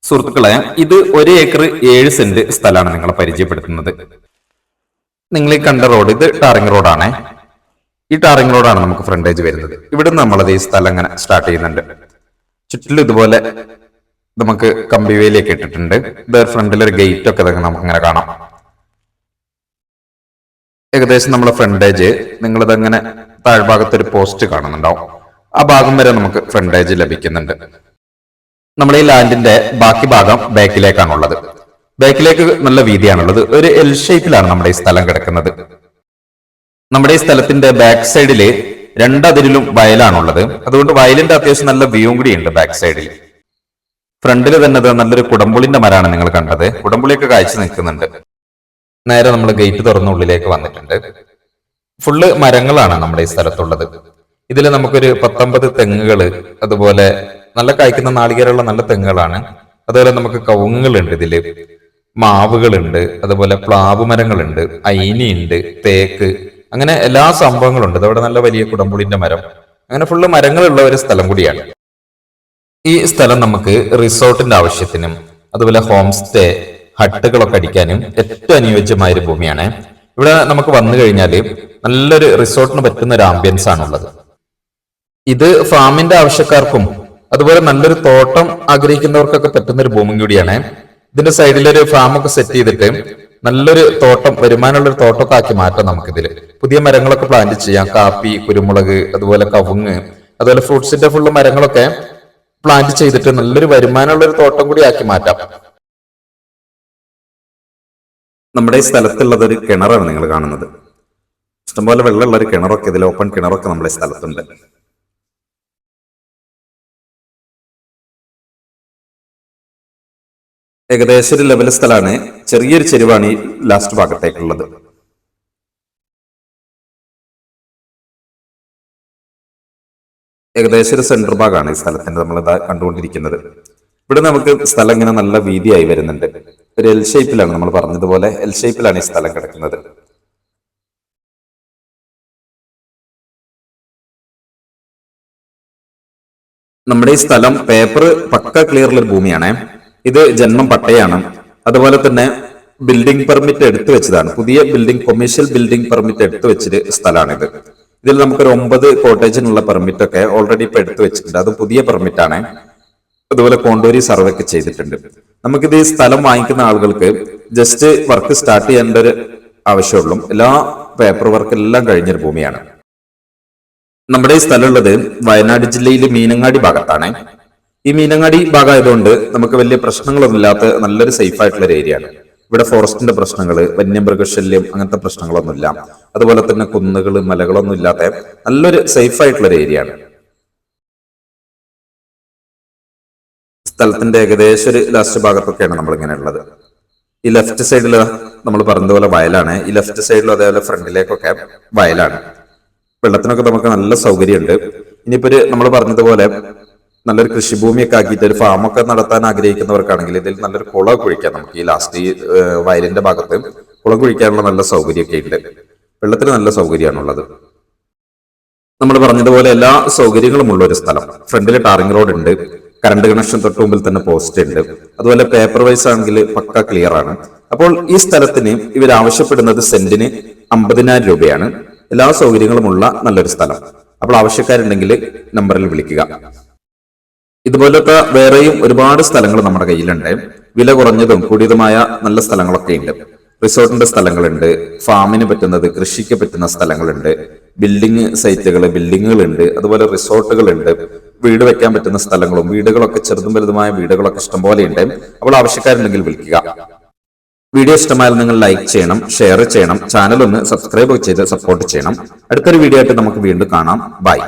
സുഹൃത്തുക്കളെ, ഇത് 1 acre 7 saint സ്ഥലമാണ് നിങ്ങളെ പരിചയപ്പെടുത്തുന്നത്. നിങ്ങൾ ഈ കണ്ട റോഡ് ഇത് ടാറിംഗ് റോഡാണ്. ഈ ടാറിംഗ് റോഡാണ് നമുക്ക് ഫ്രണ്ടേജ് വരുന്നത്. ഇവിടുന്ന് നമ്മളത് ഈ സ്ഥലം ഇങ്ങനെ സ്റ്റാർട്ട് ചെയ്യുന്നുണ്ട്. ചുറ്റിലും ഇതുപോലെ നമുക്ക് കമ്പിവേലിയൊക്കെ ഇട്ടിട്ടുണ്ട്. ഇത് ഫ്രണ്ടിലൊരു ഗേറ്റ് ഒക്കെ നമുക്ക് ഇങ്ങനെ കാണാം. ഏകദേശം നമ്മളെ ഫ്രണ്ടേജ് നിങ്ങളിതങ്ങനെ താഴ്ഭാഗത്തൊരു പോസ്റ്റ് കാണുന്നുണ്ടാവും. ആ ഭാഗം വരെ നമുക്ക് ഫ്രണ്ടേജ് ലഭിക്കുന്നുണ്ട്. നമ്മുടെ ഈ ലാൻഡിന്റെ ബാക്കി ഭാഗം ബാക്കിലേക്കാണുള്ളത്. ബാക്കിലേക്ക് നല്ല വീതിയാണുള്ളത്. ഒരു എൽ ഷേപ്പിലാണ് നമ്മുടെ ഈ സ്ഥലം കിടക്കുന്നത്. നമ്മുടെ ഈ സ്ഥലത്തിന്റെ ബാക്ക് സൈഡില് രണ്ടതിരിലും വയലാണുള്ളത്. അതുകൊണ്ട് വയലിന്റെ അത്യാവശ്യം നല്ല വ്യൂവും കൂടി ഉണ്ട് ബാക്ക് സൈഡിൽ. ഫ്രണ്ടിൽ തന്നെ നല്ലൊരു കുടംപുളിന്റെ മരമാണ് നിങ്ങൾ കണ്ടത്. കുടംപുളിയൊക്കെ കാഴ്ച നിൽക്കുന്നുണ്ട്. നേരെ നമ്മൾ ഗേറ്റ് തുറന്ന ഉള്ളിലേക്ക് വന്നിട്ടുണ്ട്. ഫുള്ള് മരങ്ങളാണ് നമ്മുടെ ഈ സ്ഥലത്തുള്ളത്. ഇതിൽ നമുക്കൊരു 19 തെങ്ങുകള്, അതുപോലെ നല്ല കായ്ക്കുന്ന നാളികേരമുള്ള നല്ല തെങ്ങുകളാണ്. അതുപോലെ നമുക്ക് കവുങ്ങുകളുണ്ട്, ഇതില് മാവുകളുണ്ട്, അതുപോലെ പ്ലാവ് മരങ്ങളുണ്ട്, അയിനിയുണ്ട്, തേക്ക്, അങ്ങനെ എല്ലാ സംഭവങ്ങളുണ്ട്. അതവിടെ നല്ല വലിയ കുടംപുളിന്റെ മരം, അങ്ങനെ ഫുള്ള് മരങ്ങളുള്ള ഒരു സ്ഥലം കൂടിയാണ്. ഈ സ്ഥലം നമുക്ക് റിസോർട്ടിന്റെ ആവശ്യത്തിനും അതുപോലെ ഹോം സ്റ്റേ, ഹട്ടുകളൊക്കെ അടിക്കാനും ഏറ്റവും അനുയോജ്യമായ ഒരു ഭൂമിയാണ്. ഇവിടെ നമുക്ക് വന്നു കഴിഞ്ഞാൽ നല്ലൊരു റിസോർട്ടിന് പറ്റുന്ന ഒരു ആംബിയൻസ് ആണുള്ളത്. ഇത് ഫാമിന്റെ ആവശ്യക്കാർക്കും അതുപോലെ നല്ലൊരു തോട്ടം ആഗ്രഹിക്കുന്നവർക്കൊക്കെ പറ്റുന്ന ഒരു ഭൂമി കൂടിയാണ്. ഇതിന്റെ സൈഡിലൊരു ഫാമൊക്കെ സെറ്റ് ചെയ്തിട്ട് നല്ലൊരു തോട്ടം, വരുമാനമുള്ള ഒരു തോട്ടമൊക്കെ ആക്കി മാറ്റാം. നമുക്കിതില് പുതിയ മരങ്ങളൊക്കെ പ്ലാന്റ് ചെയ്യാം. കാപ്പി, കുരുമുളക്, അതുപോലെ കവുങ്ങ്, അതുപോലെ ഫ്രൂട്ട്സിന്റെ ഫുള്ള് മരങ്ങളൊക്കെ പ്ലാന്റ് ചെയ്തിട്ട് നല്ലൊരു വരുമാനമുള്ള ഒരു തോട്ടം കൂടി ആക്കി മാറ്റാം. നമ്മുടെ ഈ സ്ഥലത്തുള്ളത് ഒരു കിണറാണ് നിങ്ങൾ കാണുന്നത്. ഇഷ്ടംപോലെ വെള്ളമുള്ള ഒരു കിണറൊക്കെ, ഇതിൽ ഓപ്പൺ കിണറൊക്കെ നമ്മുടെ സ്ഥലത്തുണ്ട്. ഏകദേശം ഒരു ലെവൽ സ്ഥലമാണ്. ചെറിയൊരു ചെരുവാണ് ഈ ലാസ്റ്റ് ഭാഗത്തേക്കുള്ളത്. ഏകദേശം ഒരു സെന്റർ ഭാഗമാണ് ഈ സ്ഥലത്തിന്റെ നമ്മൾ കണ്ടുകൊണ്ടിരിക്കുന്നത്. ഇവിടെ നമുക്ക് സ്ഥലം ഇങ്ങനെ നല്ല വീതിയായി വരുന്നുണ്ട്. ഒരു എൽ ഷേപ്പിലാണ്, നമ്മൾ പറഞ്ഞതുപോലെ എൽ ഷേപ്പിലാണ് ഈ സ്ഥലം കിടക്കുന്നത്. നമ്മുടെ ഈ സ്ഥലം പേപ്പർ പക്ക ക്ലിയറുള്ള ഒരു ഭൂമിയാണ്. ഇത് ജന്മം പട്ടയാണ്. അതുപോലെ തന്നെ ബിൽഡിംഗ് പെർമിറ്റ് എടുത്തു വെച്ചതാണ്. പുതിയ ബിൽഡിംഗ്, കൊമേഴ്ഷ്യൽ ബിൽഡിംഗ് പെർമിറ്റ് എടുത്തു വെച്ചൊരു സ്ഥലമാണിത്. ഇതിൽ നമുക്കൊരു 9 കോട്ടേജിനുള്ള പെർമിറ്റ് ഒക്കെ ഓൾറെഡി ഇപ്പൊ എടുത്തു വെച്ചിട്ടുണ്ട്. അത് പുതിയ പെർമിറ്റ് ആണ്. അതുപോലെ കോണ്ടോരി സർവേ ഒക്കെ ചെയ്തിട്ടുണ്ട്. നമുക്കിത് ഈ സ്ഥലം വാങ്ങിക്കുന്ന ആളുകൾക്ക് ജസ്റ്റ് വർക്ക് സ്റ്റാർട്ട് ചെയ്യേണ്ട ഒരു ആവശ്യമുള്ളൂ. എല്ലാ പേപ്പർ വർക്ക് എല്ലാം കഴിഞ്ഞൊരു ഭൂമിയാണ്. നമ്മുടെ ഈ സ്ഥലമുള്ളത് വയനാട് ജില്ലയിലെ മീനങ്ങാടി ഭാഗത്താണ്. ഈ മീനങ്ങാടി ഭാഗമായതുകൊണ്ട് നമുക്ക് വലിയ പ്രശ്നങ്ങളൊന്നും ഇല്ലാത്ത നല്ലൊരു സേഫ് ആയിട്ടുള്ള ഒരു ഏരിയ ആണ്. ഇവിടെ ഫോറസ്റ്റിന്റെ പ്രശ്നങ്ങൾ, വന്യമൃഗശല്യം, അങ്ങനത്തെ പ്രശ്നങ്ങളൊന്നുമില്ല. അതുപോലെ തന്നെ കുന്നുകൾ, മലകളൊന്നും ഇല്ലാത്ത നല്ലൊരു സേഫ് ആയിട്ടുള്ള ഒരു ഏരിയ ആണ്. സ്ഥലത്തിന്റെ ഏകദേശം ഒരു ലാസ്റ്റ് ഭാഗത്തൊക്കെയാണ് നമ്മൾ ഇങ്ങനെ ഉള്ളത്. ഈ ലെഫ്റ്റ് സൈഡിൽ നമ്മൾ പറഞ്ഞതുപോലെ വയലാണ്. ഈ ലെഫ്റ്റ് സൈഡിലും അതേപോലെ ഫ്രണ്ടിലേക്കൊക്കെ വയലാണ്. വെള്ളത്തിനൊക്കെ നമുക്ക് നല്ല സൗകര്യമുണ്ട്. ഇനിയിപ്പോ നമ്മൾ പറഞ്ഞതുപോലെ നല്ലൊരു കൃഷിഭൂമിയൊക്കെ ആക്കിയിട്ട് ഒരു ഫാമൊക്കെ നടത്താൻ ആഗ്രഹിക്കുന്നവർക്കാണെങ്കിൽ ഇതിൽ നല്ലൊരു കുളം കുഴിക്കാം. നമുക്ക് ഈ ലാസ്റ്റ് ഈ വയലിന്റെ ഭാഗത്ത് കുളം കുഴിക്കാനുള്ള നല്ല സൗകര്യമൊക്കെ ഉണ്ട്. വെള്ളത്തിന് നല്ല സൗകര്യമാണുള്ളത്. നമ്മൾ പറഞ്ഞതുപോലെ എല്ലാ സൗകര്യങ്ങളും ഉള്ള ഒരു സ്ഥലം. ഫ്രണ്ടിൽ ടാറിംഗ് റോഡ് ഉണ്ട്, കറണ്ട് കണക്ഷൻ തൊട്ട് മുമ്പിൽ തന്നെ പോസ്റ്റ് ഉണ്ട്. അതുപോലെ പേപ്പർ വൈസ് ആണെങ്കിൽ പക്ക ക്ലിയർ ആണ്. അപ്പോൾ ഈ സ്ഥലത്തിന് ഇവർ ആവശ്യപ്പെടുന്നത് സെന്റിന് 50,000 രൂപയാണ്. എല്ലാ സൗകര്യങ്ങളുമുള്ള നല്ലൊരു സ്ഥലം. അപ്പോൾ ആവശ്യക്കാരുണ്ടെങ്കിൽ നമ്പറിൽ വിളിക്കുക. ഇതുപോലത്തെ വേറെയും ഒരുപാട് സ്ഥലങ്ങൾ നമ്മുടെ കയ്യിലുണ്ട്. വില കുറഞ്ഞതും കൂടിയതുമായ നല്ല സ്ഥലങ്ങളൊക്കെ ഉണ്ട്. റിസോർട്ടിന്റെ സ്ഥലങ്ങളുണ്ട്, ഫാമിന് പറ്റുന്നത്, കൃഷിക്ക് പറ്റുന്ന സ്ഥലങ്ങളുണ്ട്, ബിൽഡിംഗ് സൈറ്റുകൾ, ബിൽഡിങ്ങുകളുണ്ട്, അതുപോലെ റിസോർട്ടുകളുണ്ട്, വീട് വെക്കാൻ പറ്റുന്ന സ്ഥലങ്ങളും വീടുകളൊക്കെ ചെറുതും വലുതുമായ വീടുകളൊക്കെ ഇഷ്ടംപോലെ ഉണ്ട്. അപ്പോൾ ആവശ്യക്കാരുണ്ടെങ്കിൽ വിളിക്കുക. വീഡിയോ ഇഷ്ടമായാൽ നിങ്ങൾ ലൈക്ക് ചെയ്യണം, ഷെയർ ചെയ്യണം, ചാനൽ ഒന്ന് സബ്സ്ക്രൈബ് ചെയ്ത് സപ്പോർട്ട് ചെയ്യണം. അടുത്തൊരു വീഡിയോ ആയിട്ട് നമുക്ക് വീണ്ടും കാണാം. ബൈ.